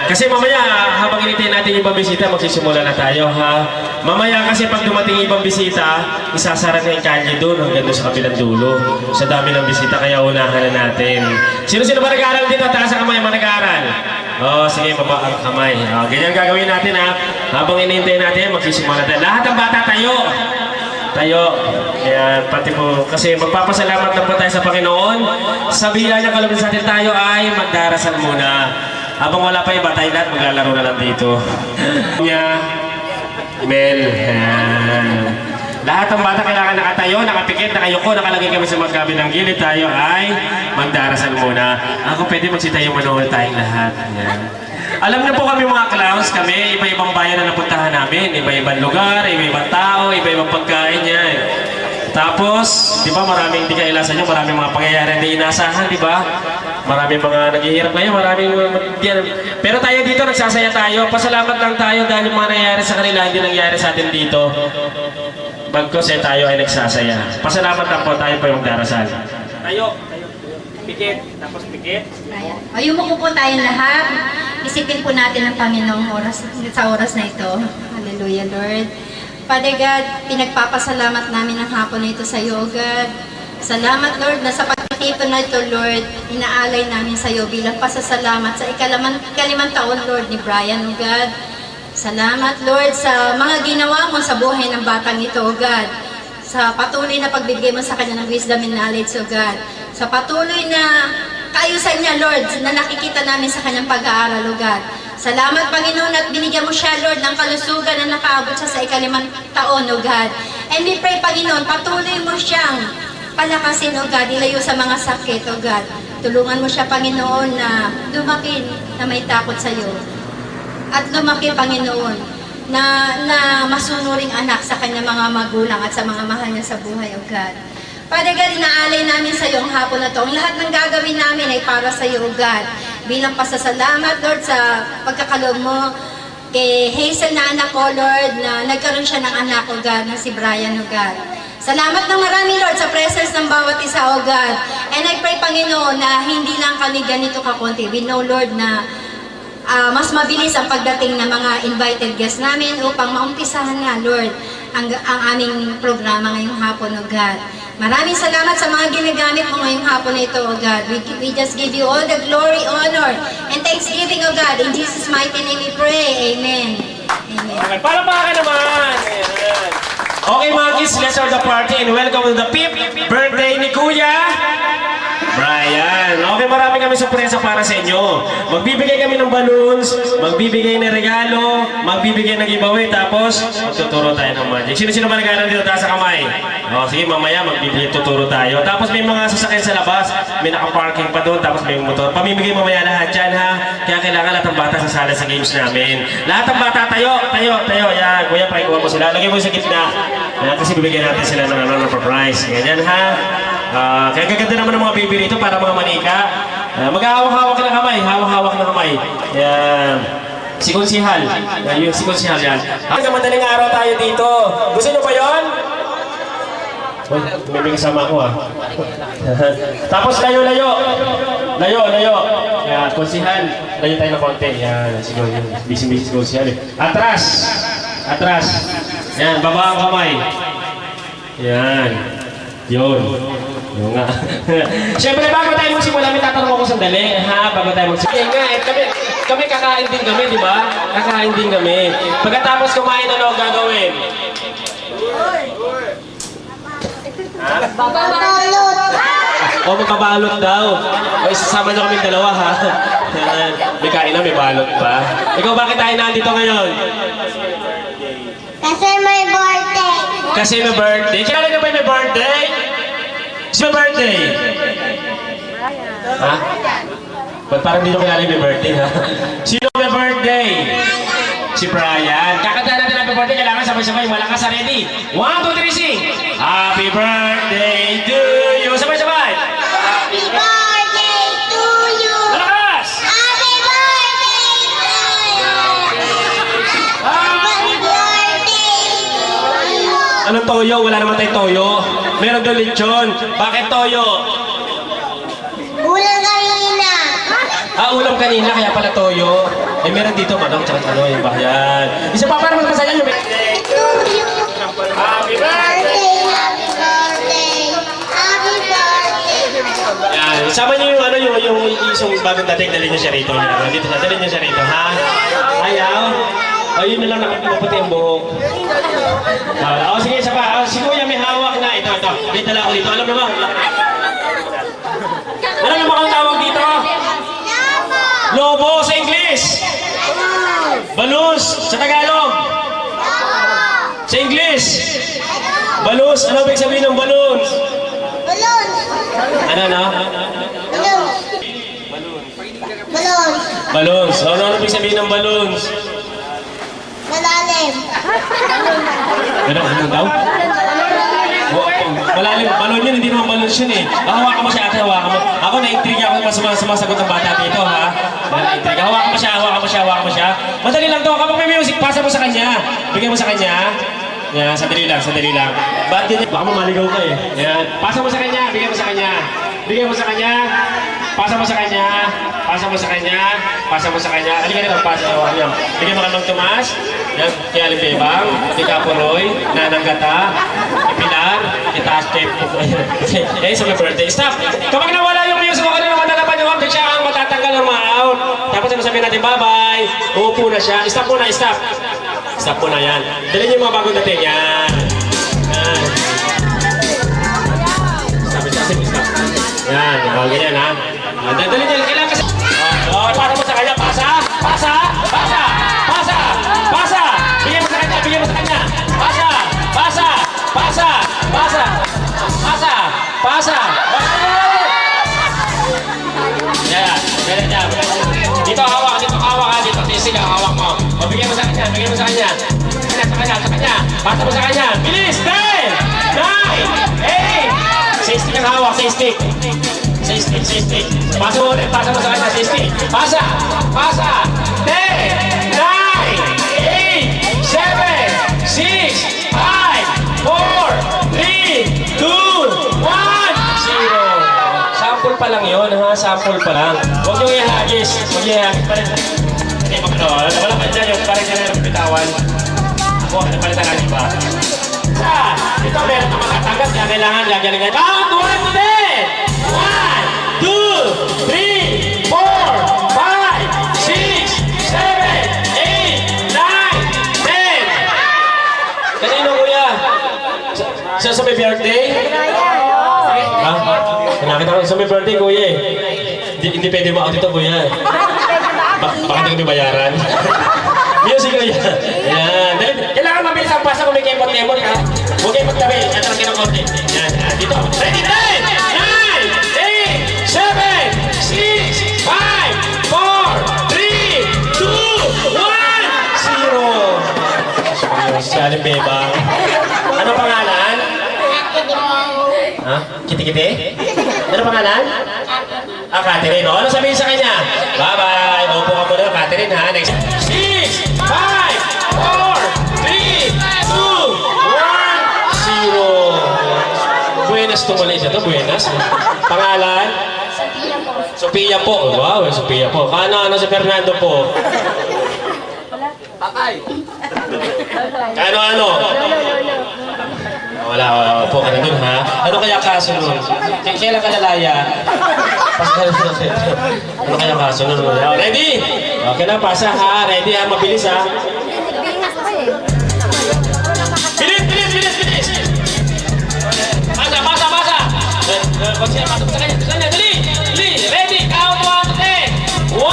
Kasi mamaya, habang inintay natin yung ibang bisita, magsisimula na tayo, ha? Mamaya kasi pag dumating yung ibang bisita, isasara na yung kalye doon hanggang doon sa kabilang dulo. Sa dami ng bisita, kaya unahan na natin. Sino-sino ba nag-aaral dito? Taas ang kamay, mga nag-aaral. Sige, baba ang kamay. Ganyan gagawin natin, ha? Habang inintay natin, magsisimula tayo. Lahat ng bata tayo. Tayo. Kaya pati po, kasi magpapasalamat lang po tayo sa Panginoon. Sabihan niya kalabit sa atin tayo ay magdarasal muna. Habang wala pa iba, tayo lahat maglalaro na lang dito. Mel. Lahat ng bata kailangan nakatayo, nakapikit, nakayuko, nakalagay kami sa magkabilang gilid. Tayo ay magdarasal muna. Ako pwede magsitayo manood tayong lahat. Yan. Alam niyo po kami mga clowns, kami, iba-ibang bayan na napuntahan namin. Iba-ibang lugar, iba-ibang tao, iba-ibang pagkain yan. Tapos, di ba maraming hindi kailasan nyo, maraming mga pangyayari na inaasahan, di ba? Maraming mga naghihirap ngayon, maraming pero tayo dito, nagsasaya tayo. Pasalamat lang tayo dahil yung mga nangyayari sa kanila, hindi nangyayari sa atin dito. Bagkos tayo ay nagsasaya. Pasalamat lang po, tayo po yung darasal. Tayo. Pikit, tapos pikit. Ayun mo po tayong lahat. Isipin po natin ang Panginoong sa oras na ito. Hallelujah, Lord. Father God, pinagpapasalamat namin ang hapon na ito sa iyo, God. Salamat, Lord, na sa pagtitipon na ito, Lord, inaalay namin sa iyo bilang pasasalamat sa ikalimang taon, Lord, ni Brian, O God. Salamat, Lord, sa mga ginawa mo sa buhay ng batang ito, O God. Sa patuloy na pagbibigay mo sa kanya ng wisdom and knowledge, O God. Sa patuloy na kaayusan niya, Lord, na nakikita namin sa kanyang pag-aaral, O God. Salamat, Panginoon, at binigyan mo siya, Lord, ng kalusugan na nakaabot siya sa ikalimang taon, O God. And we pray, Panginoon, patuloy mo siyang palakasin, O God, ilayo sa mga sakit, O God. Tulungan mo siya, Panginoon, na lumaki na may takot sa iyo. At lumaki, Panginoon, na masunuring anak sa kanyang mga magulang at sa mga mahal niya sa buhay, O God. Father God, inaalay namin sa iyo ang hapon na ito. Ang lahat ng gagawin namin ay para sa iyo, O God. Bilang pasasalamat, Lord, sa pagkakaloob mo kay Hazel na anak ko, Lord, na nagkaroon siya ng anak, O God, na si Brian, O God. Salamat ng marami, Lord, sa presence ng bawat isa, O God. And I pray, Panginoon, na hindi lang kami ganito kakunti. We know, Lord, na mas mabilis ang pagdating ng mga invited guests namin upang maumpisahan nga, Lord, ang aming programa ngayong hapon, O God. Maraming salamat sa mga ginagamit mo ngayong hapon na ito, O God. We just give you all the glory, honor, and thanksgiving, O God. In Jesus' mighty name we pray. Amen. Amen. Okay, palakpakan naman! Ayan. Okay mga kids, let's start the party and welcome to the 5th birthday ni Kuya Brian. Okay, marami kami sorpresa para sa inyo. Magbibigay kami ng balloons, magbibigay ng regalo, magbibigay ng giveaway, tapos magtuturo tayo ng magic. Sino-sino ba nag-aaral dito? Taas sa kamay. Sige, mamaya magbibigay, tuturo tayo. Tapos may mga sasakyan sa labas, may naka-parking pa doon, tapos may motor. Pamimigay mamaya lahat dyan, ha? Kaya kailangan lahat ng bata sasali sa games namin. Lahat ng bata, tayo. Yan, kuya, pakikuha mo sila. Lagay mo sa gitna. Yan, kasi bibigyan natin sila ng prize. Ganyan, ha? Kaya gaganda naman ng mga baby rito para mga manika. Mag-hawak-hawak ng kamay. Hawak-hawak ng kamay. Yan. Si Konsihal. Si Konsihal yan. Hanggang madaling araw tayo dito. Gusto nyo ba yun? May kasama ako, ha. Tapos layo. Yan, Konsihal. Layo tayo ng konti. Yan. Siguro yun. Busy-busy si Konsihal. Atras. Yan, baba ang kamay. Yan. Yun nga. Siyempre, bago tayo magsimula, may tatanong ako sandali. Bago tayo magsimula. Kami kakain din kami, di ba? Kakain din kami. Pagkatapos kumain, ano gagawin? Magbabalot daw. Sasama nyo kaming dalawa, ha? May kain na, may balot pa. Ikaw, bakit tayo nandito ngayon? Kasi may birthday. Kasi may birthday. Kaya na ba may birthday? Sino birthday? Ha? Ba't parang hindi nyo kilala yung may birthday, ha? Sino may birthday? Si Brian. Kakanta natin happy birthday. Kailangan sabay-sabay. Malakas sa ready. 1, 2, 3, sing! Happy birthday to you. Sabay-sabay. Happy birthday to you. Malakas! Happy birthday to you. Happy birthday to you. Anong toyo? Wala naman tayong toyo. Meron doon lechon. Bakit toyo? Ulang kanina. Ulam kanina, kaya pala toyo. Eh, meron dito, manok, tsaka ano, yung bayan. Isa pa, para mas masaya nyo. To you. Happy Birthday, happy birthday, happy birthday. Yan, sama niyo yung ano yung isang bagong dating, dali niyo siya rito. Dito na, dali niyo siya rito, ha? Ayaw? O, yun na lang nakapuputi ang buhok. O, sige, isa pa. Si Kuya may hawak na. Ito. Dito lang ako dito. Alam naman. Alam naman ang tawag dito? Lobo sa English. Balloons sa Tagalog. Sa English. Balloons. Ano ibig sabihin ng balloons? Balloons. Ano? Balloons. Balloons. Balloons. Ano ibig sabihin ng balloons? Malalim. Ano daw? Malalim. Balon yun, hindi naman balon yun eh. Hawakan mo siya, ate, hawakan mo. Ako na-intriga ako sa mga sumasagot ng bata dito, ha? Na-intriga. Hawakan mo siya. Madali lang to. Kapag may music, pasa mo sa kanya. Bigyan mo sa kanya. Yan, sandali lang. Ba't yun? Baka mamaligaw ka eh. Yan. Pasa mo sa kanya, bigyan mo sa kanya. Pasa mo sa kanya. Halika na, pasa mo. Yan. Bigyan mo kay Mang Tomas. Yan, kay Aling Bebang, kay Kapuroy, Nanang Gata, kay Pilar, kay Taas, kay sa my birthday. Stop! Kapag nawala yung music ko, kanina matatapan yung object siya ang matatanggal ng mga out. Tapos ano sabihin natin, bye-bye. Uupo na siya. Stop muna. Stop muna yan. Dali niyo yung mga bagong dating. Yan. Stop. Yan. Ganyan, ha? Dali niyo. Kailangan kasi... para mo sa kanya. Pasa! Bigyan mo sa kanya. Pasa! Yan. Dito hawak. Dito. Tisig ang hawak mo. O, bigyan mo sa kanya. Sa kanya. Pasa mo sa kanya. Bilis! 10! 9! 8! Sa stick ang hawak. Sa stick. Pasa mo ulit. Pasa mo sa kanya. Sa stick. Pasa! 10! 9! 8! 7! 6! 5! 4! 3! 2! 1! 0! Sample pa lang yun, ha? Sample pa lang. Huwag nyo ihagis. Hindi pa wala pa dyan yung parang dyan yung bitawan. Ako, napalitan lang iba. Ito meron na makatanggap. Kaya kailangan gagalingan. Count 1 to 10! 1, 2, 3, 4, 5, 6, 7, 8, 9, 10! Kanino, kuya? Sa may birthday? Ha? Nakita ko sa may birthday, kuya eh. Hindi pwede mo out ito, kuya. Baka hindi kami bayaran. Music, kuya. Ayan. Kailangan mabilis ang pasa kung may kemot-kemot, ha? Huwag kayo magtabi. At lang kayo ng konti. Ayan. Dito. Ready? 10, 9, 8, 7, 6, 5, 4, 3, 2, 1, 0! Si Aling Bebang. Ano pangalan? Ha? Kiti-kiti? Ano pangalan? Catherine. O, ano sabihin sa kanya? Bye-bye. Opo ka muna, Catherine, ha? Next. 6, 5, 4, 3, 2, 1, 0. Buenas tumali siya to. Buenas. Pangalan? Sophia po. Wow, Sophia po. Ano si Fernando po? Patay. Ano? Wala po ka na dun, ha? Ano kaya kaso nun? Kailan ka lalaya? Ano kaya kaso nun? Ready? Okay na, pasa, ha? Ready, ha? Mabilis, ha? Bilis! Pasa! Kung siya, pasok sa kanya. Dali! Ready? Count 1 to 10! 1,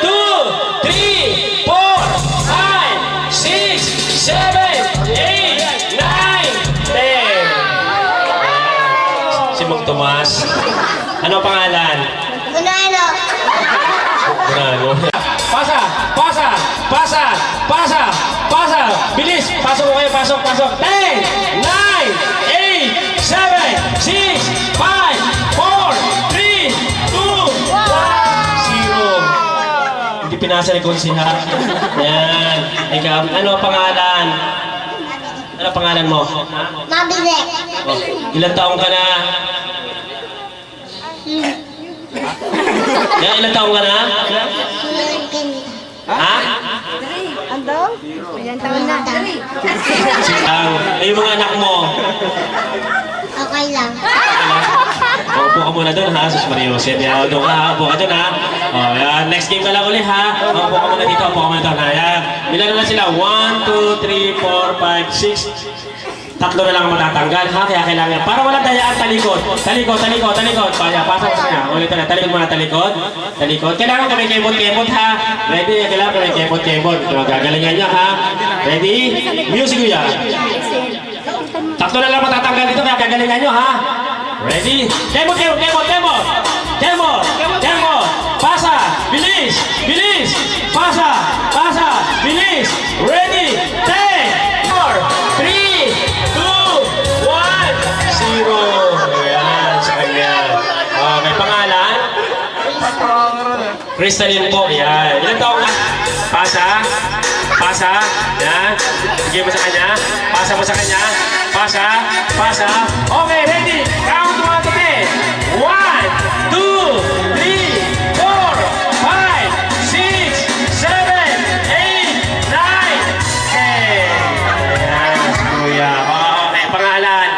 2, 3, 4, 5, 6, 7, 8, 9, 10! Si Mang Tomas. Ano pangalan? Gunano. Pasa! Bilis! Pasok mo kayo, pasok! 10, 9, 8, 7, 6, 5, 4, 3, 2, 1, 0! Hindi pinasa ni Konsiha. Yan. Ikaw, ano pangalan? Ano pangalan mo? Mabilis. Oh, ilang taong ka na? Yan, ilang taong ka na? Ha? Ilan taon na? Yung mga anak mo. Okay lang. Upo ka muna doon ha, Sus Maria Jose. Doon ka ha, upo ka doon ha. O, yan. Next game ka lang ulit ha. Upo ka muna dito, upo ka muna doon ha. Yan. Ilan na lang sila? 1, 2, 3, 4, 5, 6. Tatlo na lang ang matatanggal ha, kaya kailangan. Para walang dayaan, talikod. Talikod. Pasa mo sa kanya. Ulit na, talikod muna, talikod. Kailangan kami kemot ha. Ready? Kailangan kami kemot. Gagalingan niya ha. Ready? Music kuya. Tatlo na lang matatanggal dito, kaya gagalingan nyo ha. Ready? Kemot! Pasa! Bilis! Pasa! Bilis! Ready! 10, 4, 3, 2, 1, 0. Ayan, sa kanya. Okay, pangalan? Crystalline po, yan. Ilan taong ka? Pasa. Yan. Bigay mo sa kanya. Pasa mo sa kanya. Pasa. Okay, ready? Count 1 to 10. 1, 2, 3, 4, 5, 6, 7, 8, 9, 10. Ayan, kuya. Okay, pangalan?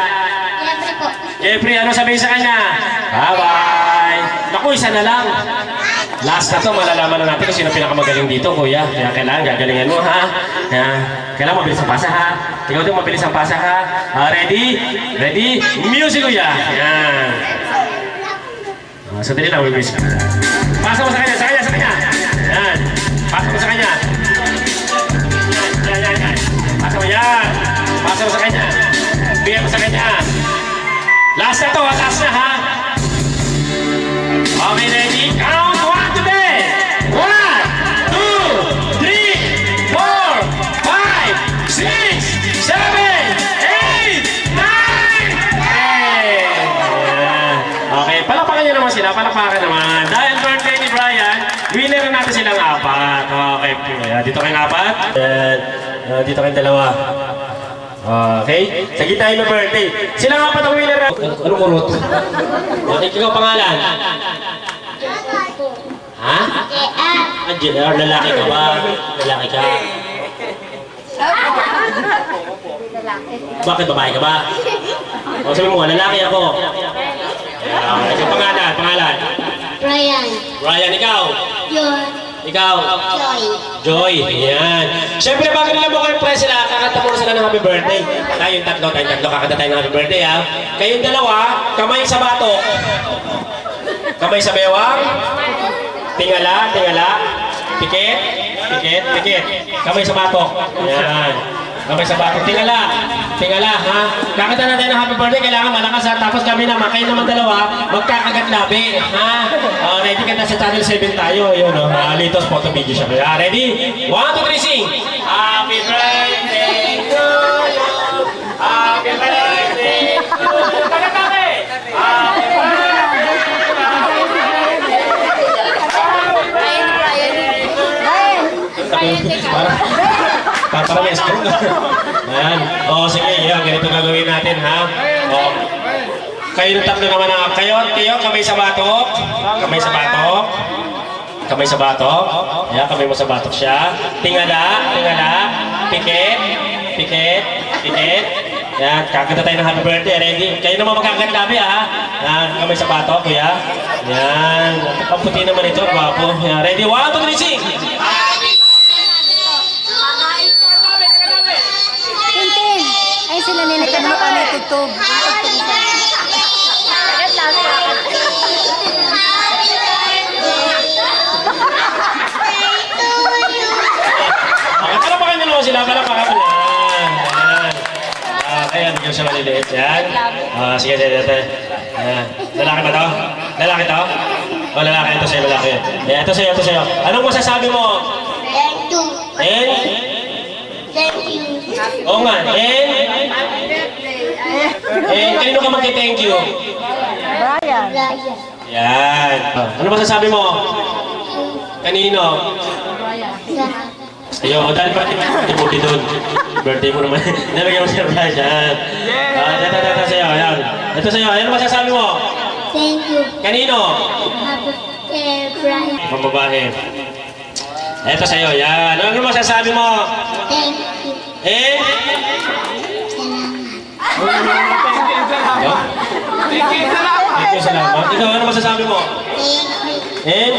Siyempre po. Jeffrey, ano sabihin sa kanya? Bye-bye. Naku, isa na lang. Last na to, malalaman na natin kung sino pinakamagaling dito, kuya. Kaya kailangan gagalingan mo, ha? Kailangan mabilis ang pasa, ha? Ikaw din mabilis ang pasa, ha? Ready? Music, kuya. Yan. Sandali lang, mabilis. Pasa mo sa kanya. Yan. Pasa mo sa kanya. Yan. Pasa mo yan. Pasa mo sa kanya. Bigyan mo sa kanya. Last na to, last na, ha? Okay, ready? Count 1 to 10. 1, 2, 3, 4, 5, 6, 7, 8, 9, 10. Okay, palakpakan nyo naman sila. Palakpakan naman. Dahil birthday ni Brian, winner na natin silang 4. Okay, dito kayong 4. Dito kayong 2. Okay? Sa gitna yung birthday. Sila nga pa ang winner. Ano kurot? Okay, ikaw pangalan? Ha? JR, lalaki ka ba? Lalaki ka? Bakit babae ka ba? O sabi mo, lalaki ako. Ikaw pangalan? Ryan, ikaw? Ikaw? Joy. Yan. Siyempre, bago nila mo kayo press sila, kakanta muna sila ng happy birthday. Tayong tatlo, kakanta tayo ng happy birthday, ha? Kayong dalawa, kamay sa batok. Kamay sa bewang. Tingala. Pikit. Kamay sa batok. Yan. Kamay sa batok. Tingala, ha? Kakanta natin ng happy birthday, kailangan malakas, ha? Tapos kami naman, kayo naman dalawa, magkakagat labi, ha? Ready ka na sa Channel 7 tayo, yun, no? Latest photo video siya. Ready? 1, 2, 3, sing! Happy birthday to you! Happy birthday to you! Taga-tabi! Happy Para may school. Ayan. O, sige. Yan. Ganito gagawin natin, ha? O. Kayo ng tatlo naman na. Kayo, kamay sa batok. Kamay sa batok. Ayan, kamay mo sa batok siya. Tingala. Pikit. Yan. Kakanta tayo ng happy birthday. Ready? Kayo naman magkakaglabi, ha? Yan. Kamay sa batok, kuya. Yan. Ang puti naman ito. Gwapo. Yan. Ready? 1, 2, 3, sing! Ay, sila nilitan mo kami tutog. Palapakan nyo naman sila. Palapakan mo na. Ayan, bigyan siya maliliit. Yan. Sige. Lalaki ba to? Lalaki to? O, lalaki. Ito sa'yo, lalaki. Ito sa'yo. Anong masasabi mo? Thank you. Oo nga. Kanino ka mag-thank you? Brian. Yan. Ano masasabi mo? Kanino? Ayun, dahil birthday mo doon. Birthday mo naman. Nalagyan mo siya, Brian. Yan. Ito sa'yo. Yan. Ito sa'yo. Ano masasabi mo? Thank you. Kanino? Brian. Mababae. Eto sa'yo, yan. Ano masasabi mo? Thank you. Eh? Salamat. Thank you, salamat. Ikaw, ano masasabi mo? Thank you. Eh?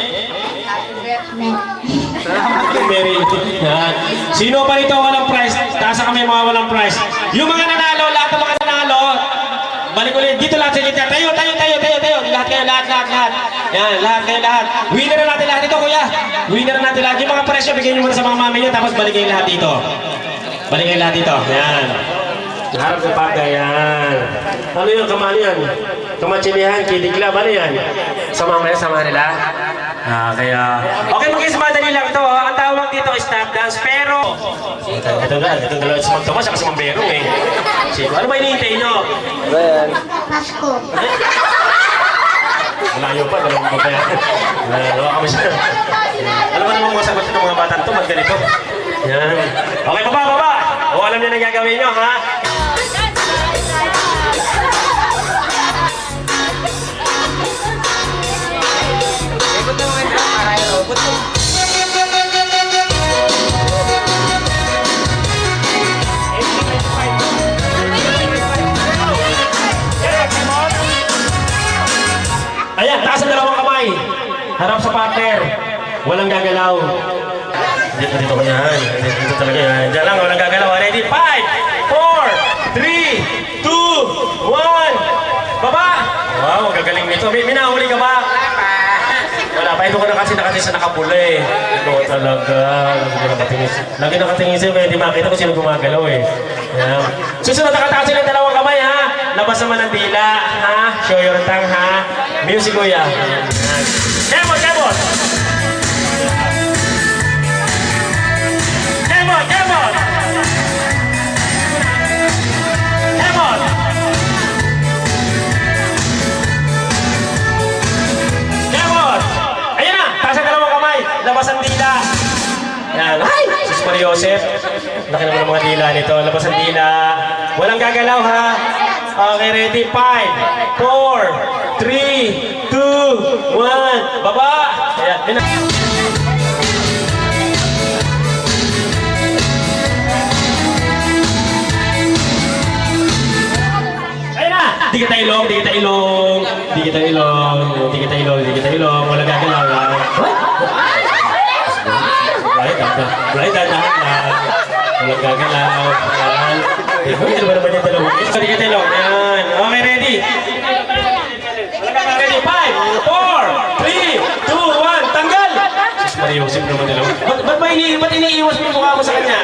Very yan. Sino pa rito walang prize? Taas kami mga walang prize. Yung mga nanalo, lahat ng mga nanalo, balik ulit. Dito lahat sa gitna. Tayo. Lahat kayo, lahat. Yan, lahat kayo, lahat. Winner na natin lahat ito, kuya. Winner na natin lahat. Yung mga presyo, bigyan nyo muna sa mga mami nyo, tapos balik kayo lahat dito. Balik kayo lahat dito. Yan. Harap sa pagka, yan. Ano yun, kamano yan? Kamatsinihan, kidiglab, ano yan? Sama nila? Kaya... Okay, mag-is madali lang ito. Ang tawag dito is tap dance, pero... Ito dalawa si Mang Tomas, saka si Mang Berong eh. Ano ba hinihintay nyo? Pasko. Malayo pa, dalawang pa yan. Dalawa kami siya. Alam mo naman mga sagot ng mga batang ito, ba't ganito? Yan. Okay, baba! O, alam niyo na gagawin nyo, ha? Ayan, taas ang dalawang kamay. Harap sa partner. Walang gagalaw. Dito ko yan. Dito talaga yan. Diyan lang, walang gagalaw. Ready? 5, 4, 3, 2, 1. Baba! Wow, gagaling nito. May nahuli ka ba? Wala pa. Ito ko na kasi sa nakapula eh. Ito talaga. Lagi nakatingin sa'yo. Kaya hindi makita kung sino gumagalaw eh. Yan. Susunod, nakataas sila yung dalawang kamay ha. Labas naman ang dila ha. Show your tongue ha. Music kuya. Kemot! Kemot! Kemot! Ayan na! Taas ang dalawang kamay. Labas ang dila. Yan. Ay! Sus Maria Joseph. Laki naman ang mga dila nito. Labas ang dila. Walang gagalaw ha. Okay, ready? 5, 4, 3, 2, 1. Baba! Ayan. Ayan na! Di kita ilong. Walang gagalaw ha. Right, walang gagalaw. Ano ba naman yung dalawa? Di kita ilong. Ayan. Okay, ready? Ready? 5, 4, 3, 2, 1. Tanggal! Sus Maria Joseph naman dalawa. Ba't iniiwas mo yung mukha mo sa kanya?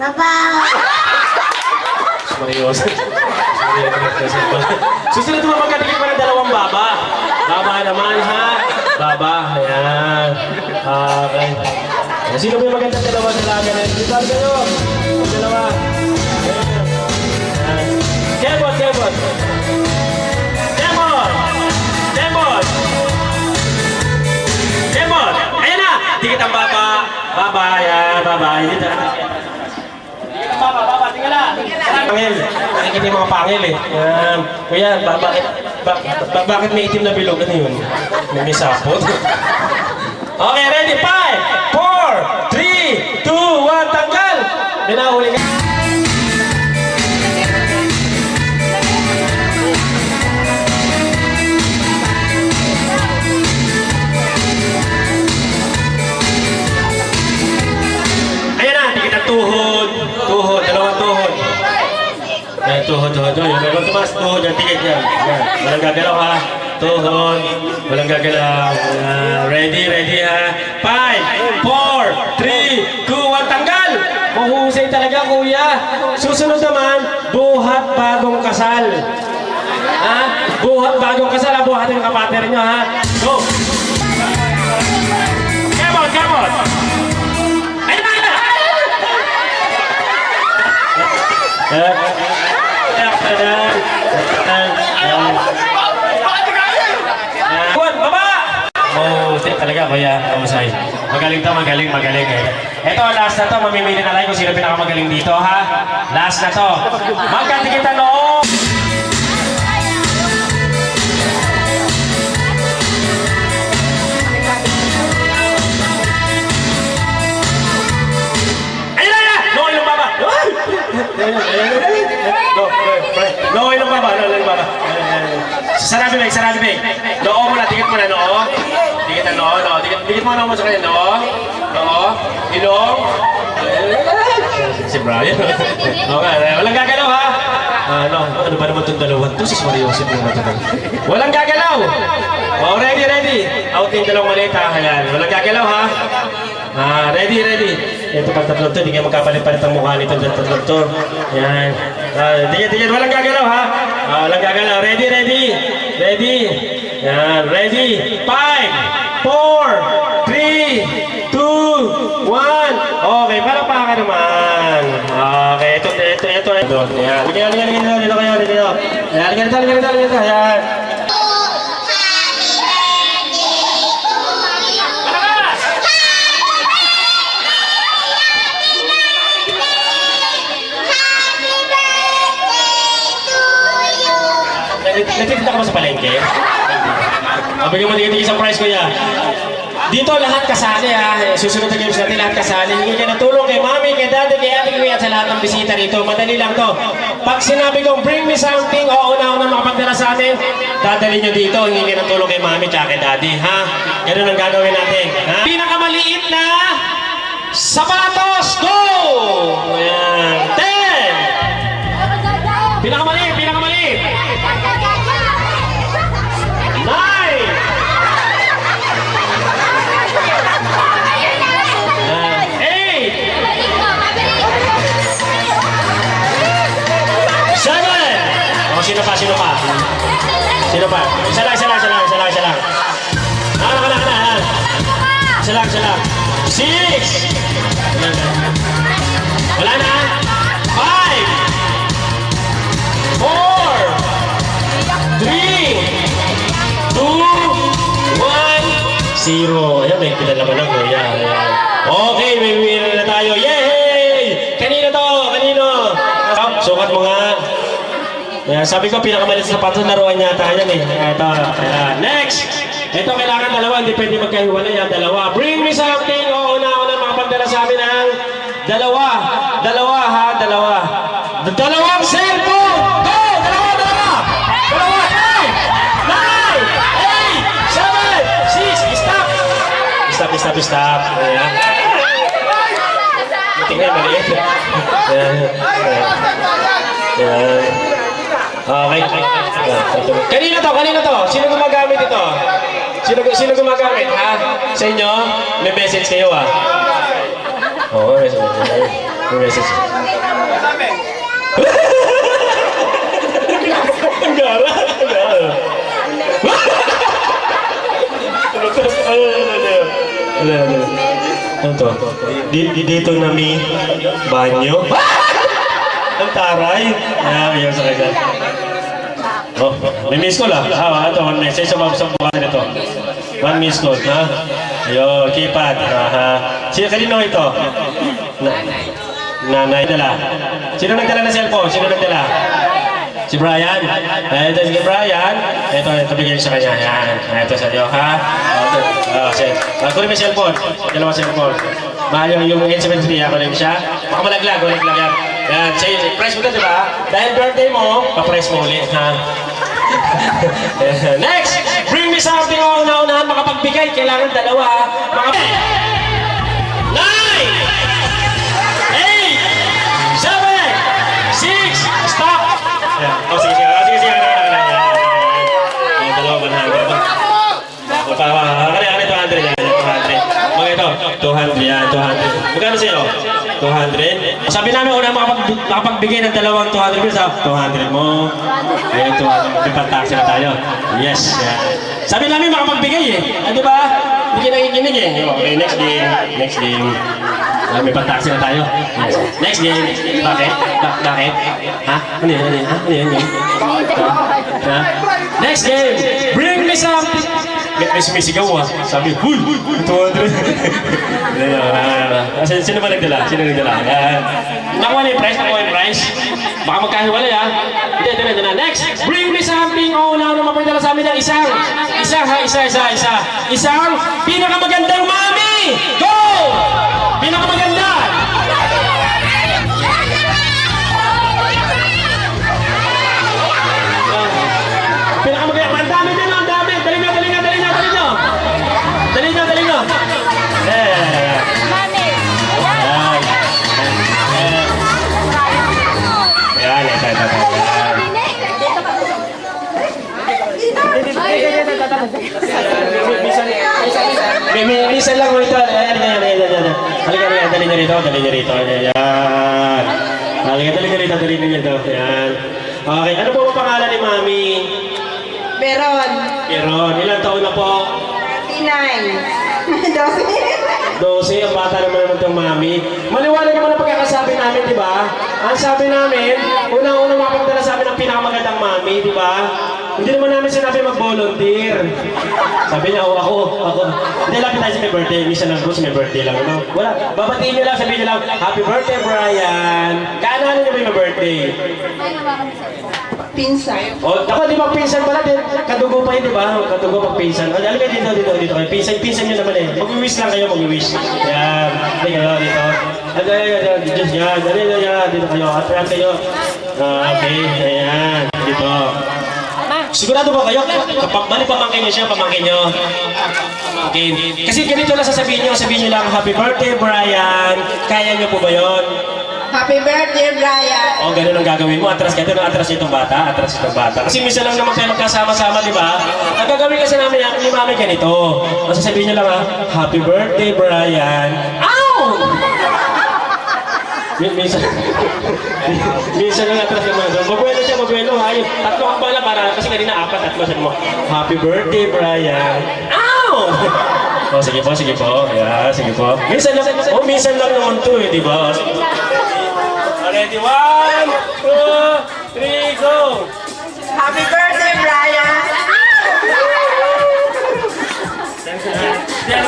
Baba. Sus Maria Joseph. Susunod mo magkadikit pa ng dalawang baba. Baba naman ha. Baba. Ayan. Okay. Sino ba yung magandang dalawa sa laga na yun? Dito kayo. Dalawa. Kemot! Ayan na! Dikit ang baba. Baba. Ayan. Baba. Dito. Baba. Tingala. Pangil. Nakikita yung mga pangil eh. Ayan. Kuya, bakit may itim na bilog? Ano yun? May sapot. Okay, ready? 5, 4, 3, 2, 1, tanggal! May nahuli ka. Ayan na, dikit ang tuhod. Dalawang tuhod. Ayan, tuhod. Meron tumas, tuhod yan, dikit yan. Walang gagalaw ha. Tuhod. Walang gagalaw. Ready ha. 5, 4, 3, 2, 1, tanggal! Mahusay talaga kuya. Susunod naman, buhat bagong kasal. Ha? Buhat bagong kasal ha. Buhatin ang kapater nyo ha. Go! Kemot! Baba! Oh, talaga kuya, kamusay. Magaling eh. Ito, last na to. Mamimili na lang kung sino pinakamagaling dito ha. Last na to. Magkatikitan noong. No, no, inom pa ba? No, inom pa ba? Sarado bag, sarado bag. Noo mo na, tingit mo na, noo. Tingit na, noo, noo. Tingit mo na mo sa kanya, noo. Noo. Ilong. Si Brian. Okay, walang gagalaw ha. Ano ba naman itong dalawang to? Sis Mariosip naman ito. Walang gagalaw. Oh, ready, ready. Out yung dalawang maliit ha. Ayan, walang gagalaw ha. Ready, ready. Ito pag tatlo to, hindi kayo magkapalit-palit ang mukha nito ng tatlo to. Ayan. Tingin, walang gagalaw ha. Walang gagalaw. Ready, ready. Ready. Ayan, ready. 5, 4, 3, 2, 1. Okay, parang paka naman. Okay, ito. Ayan, ligaw kayo, ligaw. Ayan, ligaw. Ayan. Nagtitinda ka ba sa palengke? Bigyan mo tigil sa price ko niya. Dito lahat kasali ha. Susunod na games natin lahat kasali. Hingin ka ng tulong kay mami, kay daddy, kay ate, kuya at sa lahat ng bisita rito. Madali lang to. Pag sinabi kong bring me something o una-una makapagdala sa atin, dadali nyo dito. Hingin ka ng tulong kay mami at kay daddy. Ha? Ganun ang gagawin natin. Ha? Pinakamaliit na sapatos. Go! Ayan. 10. Pinakamaliit. 9. 7. Oh, sino pa? Sino pa? Isa lang. Isa lang. 6. Wala na. 5, 4, 3, 2, 1, 0. Ayan, may pinala naman ako. Ayan. Okay, may winner na tayo. Yay! Kanino to? Sukat mo nga. Ayan, sabi ko, pinakamalit sa sapatos, laruan yata yan eh. Ito. Next! Ito, kailangan dalawa. Hindi pwede magkahiwalay yan. Dalawa. Bring me something. O, una-una makapagdala sa amin ang dalawa. Dalawang cellphone! Go! Dalawa! 10, 9, 8, 7, 6. Stop. Ayan. Tingnan, maliit. Ayan. Okay. Kanina to? Sino gumagamit ito? Sino gumagamit, ha? Sa inyo? May message kayo, ha? Oo, may message. Ang gara. Ano to? Dito na may banyo. Ang taray. Ayaw sa kanya. Oh, may miss call ah. Ito, one message sa buwan nito. One miss call, ha? Ayun, keypad. Sino kanino ito? Nanay dala. Sino nagdala ng cellphone? Si Brian. Ito si Brian. Ito bigyan sa kanya. Yan. Ito sa iyo, ha? Kunin mo yung cellphone. Dalawang cellphone. Mahal yung N73. Kunin mo siya. Baka malaglag. Yan. Yan. Price mo ito, di ba? Dahil birthday mo, pa-price mo ulit, ha? Next! Bring me something o una-unahan makapagbigay. Kailangan dalawa. 9! 8! 7! 6! Stop! Sige. Dalawa, 100. Kaya 200 yan. 200. Mga ito, 200 yan. 200. Magkano sa'yo? 200. Sabi namin una makapagbigay ng dalawang 200 bills, 200 mo. Ayun, 200. May pang-taxi na tayo. Yes. Yeah. Sabi namin makapagbigay eh. Di ba? Hindi kayo nakikinig eh. Okay, next game. May pang-taxi na tayo. Yes. Next game. Bakit? Ha? Ano yan? Ha? Next game. Bring me something. May sumisigaw ah. Sabi, huy! 200. Sino ba nagdala? Nakuha na yung price? Baka magkahiwalay ah. Hindi. Next! Bring me something. Una mapagdala sa amin ng isang pinakamagandang mami! Go! Pinakamaganda! minsan lang mo ito. Ayan. Halika, dali niyo rito. Ayan. Halika, dali niyo rito. Ayan. Okay, ano po ang pangalan ni Mami? Meron. Meron. Ilang taon na po? 39. 12, ang bata naman itong Mami. Maliwanag naman ang pagkakasabi namin, di ba? Ang sabi namin, unang-unang mapagdala sa amin ang pinakamagandang Mami, di ba? Hindi naman namin sinabi mag-volunteer. Sabi niya, ako. Hindi, lapit tayo sa may birthday. Minsan lang po sa may birthday lang. No? Wala, babatiin niyo lang, sabihin niyo lang, Happy birthday, Brian! Kaanahan niyo ba yung birthday? Pinsan. O, ako, di ba pinsan pala din? Kadugo pa yun, di ba? Kadugo pag pinsan. O, alam kayo dito kayo. Pinsan nyo naman eh. Mag-wish lang kayo, mag-wish. Yan. Dito. Yan. Dito kayo. At kayo. Okay, ayan. Dito. Sigurado ba kayo? Mali pamangkin niyo siya, pamangkin niyo. Pamangkin. Kasi ganito lang sasabihin niyo lang, Happy birthday, Brian. Kaya niyo po ba yun? Happy birthday, Brian. O, ganun ang gagawin mo. Atras itong bata. Kasi minsan lang naman kayo magkasama-sama, di ba? Ang gagawin kasi namin ni Mami ganito. O, sasabihin niyo lang ha, Happy birthday, Brian. Ow! Minsan lang atras yung mga. Mabuelo siya, ha. Yung tatlo ka pala para, kasi kanina tatlo siya mo. Happy birthday, Brian. Ow! O, sige po. Yeah, sige po. Minsan lang naman to eh, di ba? Ready? 1, 2, 3, go! Happy birthday, Brian.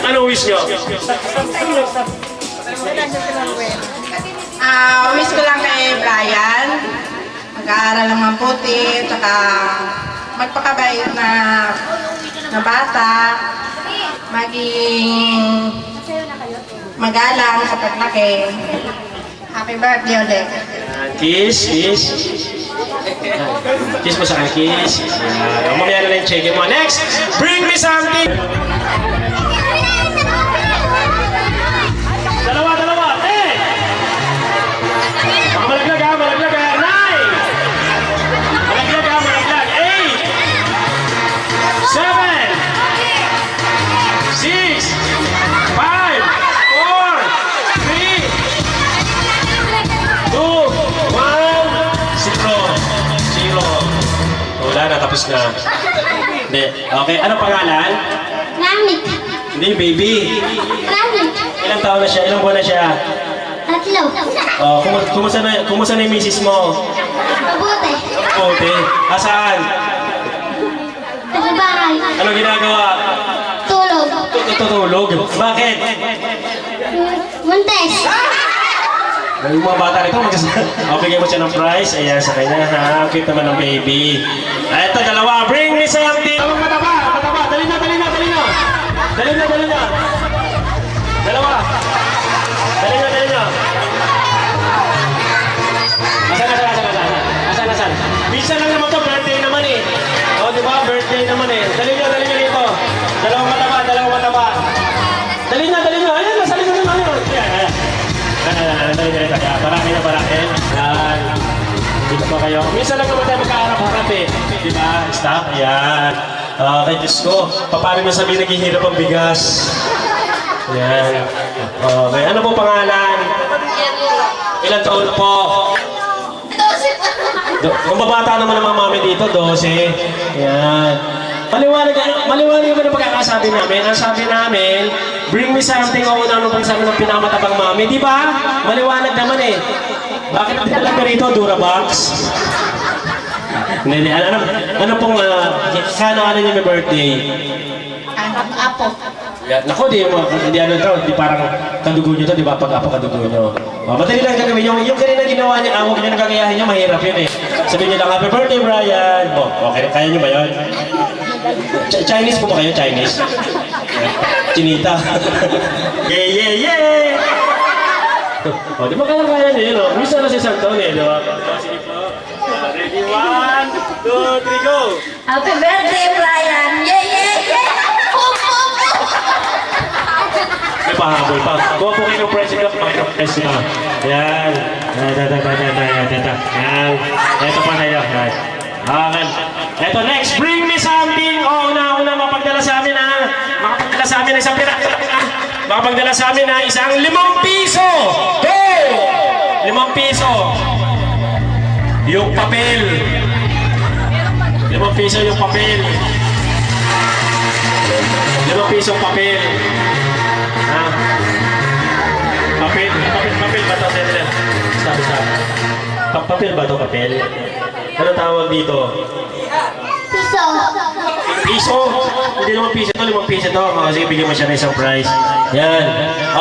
Ano wish nyo? Wish ko lang kay Brian. Mag-aaral ng mabuti, tsaka magpakabait na bata. Maging magalang sa paglaki. Happy birthday ulit. Kiss. Kiss mo sa akin, kiss. Mamaya na lang check mo. Next, bring me something. Dalawa. Malaglag ha. 9. Malaglag. 8. 7. 6. 5. 4. 3. 2, 1, 0. Wala na, tapos na. Hindi. Okay, anong pangalan? Nami. Hindi, baby. Nami. Ilang taon na siya? Ilang buwan na siya? 3. Oh, kumusta na yung misis mo? Mabuti. Okay. Asaan? Nagbabaray. Anong ginagawa? Tulog. Tutulog. Bakit? Muntes. Yung mga bata rito, bigyan mo siya ng prize. Ayan, sa kanya. Cute naman ng baby. Ito, dalawa. Bring me something. Tawag mataba. Dali na. Dalawa. Dali na. Asan? Minsan lang naman to, birthday naman eh. O, di ba? Birthday naman eh. Dali nyo dito. Dalawang mataba. Dali na. Ayan, nasa likod naman yun. Ayan. Dali dito. Parami. Yan. Dito pa kayo. Minsan lang naman tayo magkaharap-harap eh. Di ba? Stop. Yan. Okay, Diyos ko. Paano mo sabihin naghihirap ang bigas? Yan. Okay. Ano po pangalan? Ilang taon po? 12. Kung babata naman ang mga mami dito, 12. Yan. Maliwanag yung pagkakasabi namin. Ang sabi namin, bring me something o unang pagsabi ng pinamatabang mami. Di ba? Maliwanag naman eh. Bakit ang talaga rito, Durabox? Hindi. Ano pong, sana niyo may birthday? Apo. Yan. Naku, di parang kadugo nyo to, di ba? Pag-apo kadugo nyo. Madali lang gagawin. Yung kanina ginawa niya, huwag nyo nang gagayahin niya, mahirap yun eh. Sabihin niyo lang, Happy birthday, Brian! Okay, kaya nyo ba yun? Chinese po ba kayo? Chinese? Chinita. Yeah! Di ba kaya niyo yun? Misa na si Santon eh, di ba? Sige po. Ready, 1, 2, 3, go! Happy birthday, Brian! Yeah! May pahabol pa. Kuha po kayo ng president. Yan. Yan. Ito pa kayo. Okay. Ito next. Bring me something. Una mapagdala sa amin ha. Makapagdala sa amin isang pira. makapagdala sa amin ng isang 5 piso. Go! 5 piso. Yung papel. 5 piso yung papel. 5 piso papel. Ha? Papel ba ito? Stop. Papel ba ito? Papel? Ano tawag dito? Piso. Piso? Hindi naman piso ito, 5 piso ito. Sige, bigyan mo siya ng isang prize. Yan.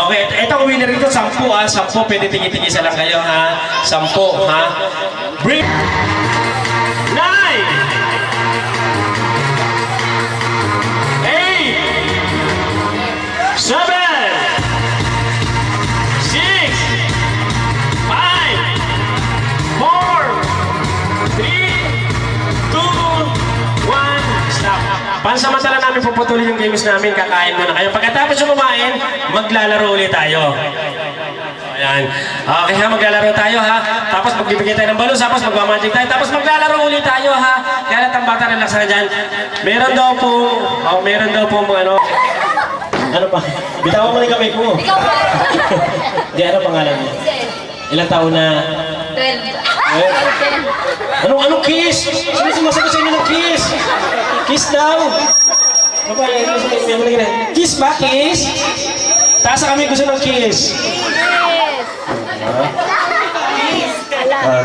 Okay, etong winner ito, 10 ha. 10, pwede tingi-tingisa lang kayo ha. 10 ha. Bring 9 8 7 pansamantala namin puputulin yung games namin, kakain muna kayo. Pagkatapos yung kumain, maglalaro ulit tayo. Ayan. Okay ha, maglalaro tayo ha. Tapos magbibigay tayo ng balon, tapos magmamagic tayo, tapos maglalaro ulit tayo ha. Kaya lahat ang bata relax na dyan. Meron daw po, ano pa? Bitawan mo na yung kamay ko. Ikaw ba? Di, ano pangalan mo? Ilang taon na? 12. Anong kiss? Sino sumasagot sa inyo ng kiss? Kiss daw. Kiss ba? Kiss? Taas sa kami gusto ng kiss.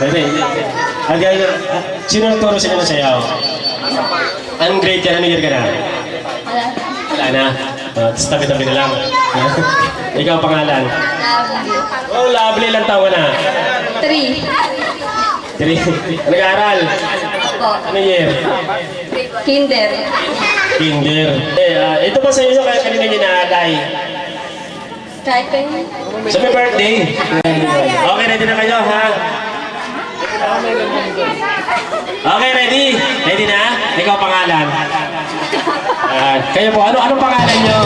Bebe. Sino nagturo sa inyo ng sayaw? Anong grade ka? Anong year ka na? Wala na. Tapos tabi-tabi na lang. Ikaw ang pangalan? Oh, lovely. Ilang taon na? 3. Nag-aaral? Ano year? Kinder. Kinder. Ito ba sa inyo kaya kanina ginaalay? Kahit kayo. Sa may birthday? Okay, ready na kayo, ha? Okay, ready? Ready na? Ikaw pangalan? Kayo po, anong pangalan nyo?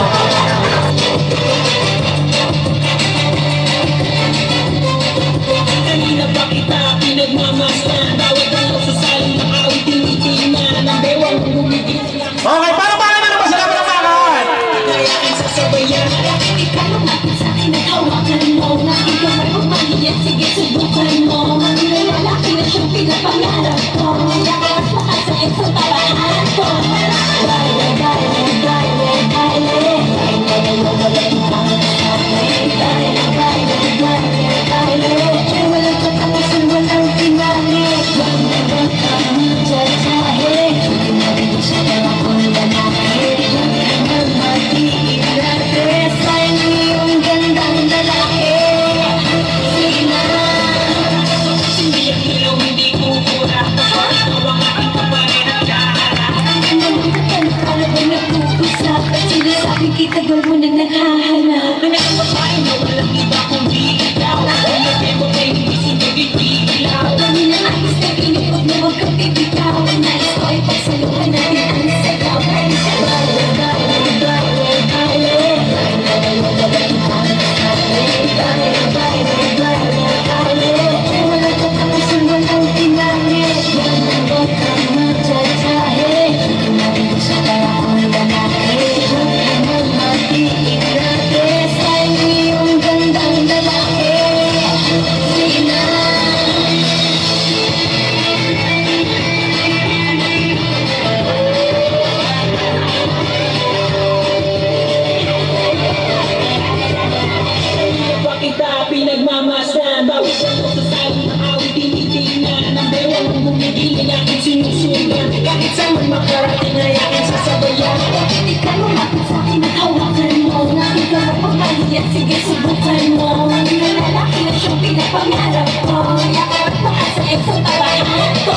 Kanina pa kita pinagmamasdan. Bawat araw sa saling ng awit tinitingnan. Ang bewang bumigil lang. Okay, paano naman ang masalamat ng bakit? Kayain sa sabayan. Ikaw lumapit sa akin at hawakan mo. Nakita mo kung mahiyat, sige subukan mo. May lalaki na siyang pinapangarap ko. Lakas makasakit sa tabahan ko. Baile, baile, baile, baile. Baile, wala kitang kasabi. Baile, baile, baile, baile. Walang katapusan, walang finale. Baile, baile, jajahe. Pinagin siya na akong lalaki. Ang mati-ilate. Sa'yo yung gandang lalaki. Sina. Hindi ang ilaw, hindi kukura. Ikaw ang aking kapalit at kaharap. Talagang nag-uusap at sinasabi kitagal mo na naghahanap. Nang ang babae na walang iba kundi ikaw. Ang nagkebo ay hindi sinagigilaw. Kami na ayos na pinipod na huwag kang bibitaw. Nais ko ay pagsaluhan natin ang sayaw. Baile, baile, baile, baile. Baile, wala kitang kasabi. Baile, baile, baile, baile. Walang katapusan, walang finale. Walang huwag kang magjajahe. Pinagin siya kaya kung lalaki. Huwag ka nang mati-ilate. Sa'yo yung gandang lalaki. Sina. Kanina pa kita pinagmamasdan. Bawat araw sa saling ng awit tinitingnan. Ang bewang bumigil ay aking sinusundan. Kahit saan man makarating ay aking sasabayan. Ikaw lumapit sa akin at hawakan mo. Nakita mo pag mahiyat, sige subukan mo. May lalaki na siyang pinapangarap ko. Yakap at makasakit sa tabahan ko.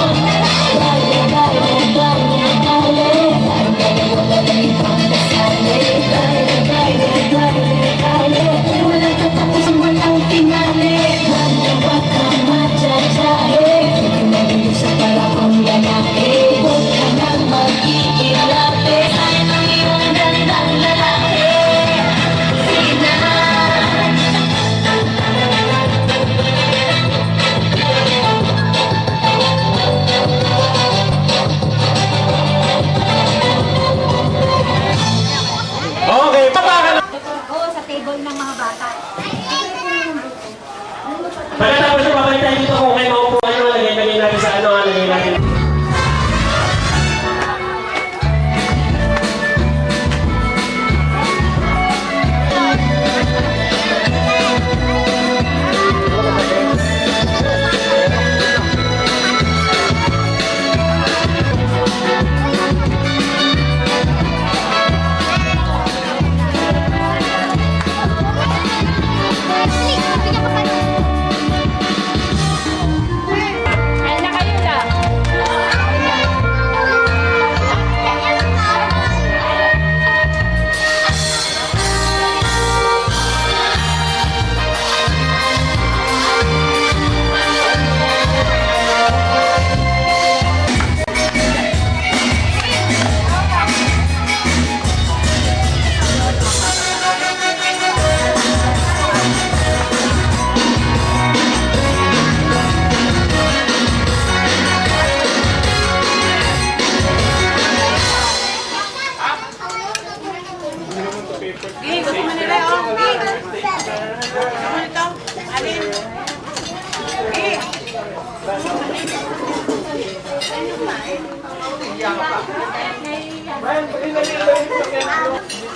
Baile, baile, baile, baile. Baile, wala na itong kasali. Baile, baile, baile, baile. Walang katapusan, walang finale. Baile, wag kang majajahe. Pinagin sa palakong lalaki. Huwag ka nang mag-iilate. Sa'yo yung gandang lalaki. Sina. volleyball ng mga bata. Pagkatapos na babalik tayo dito kung kayo maupuan nyo, lagay natin sa ano, lagay natin.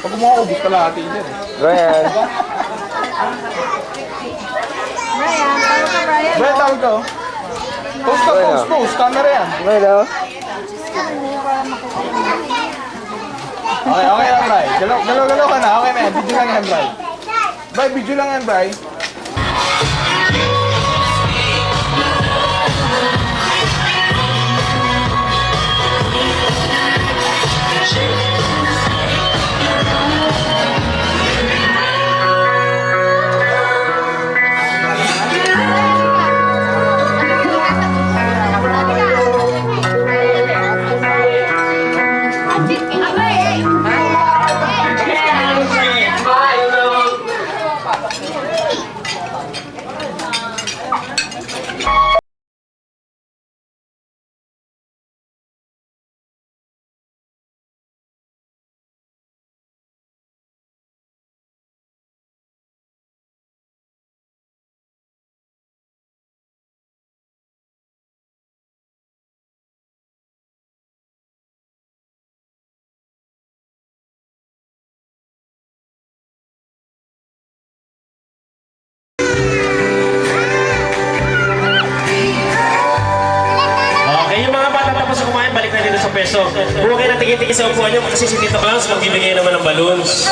Pag umuubos ka lahat din. Brian. Brian, tawag ka oh. Post ka, post. Camera yan. Brian. Okay lang, Bray. Galaw ka na. Okay na yan. Video lang yan, Bray. Bray, video lang yan, Bray. Okay, yung mga bata tapos na kumain, balik na dito sa peso. Huwag kayo na tigil-tigil sa upuan nyo kasi si Tito Claus magbibigay naman ng balloons.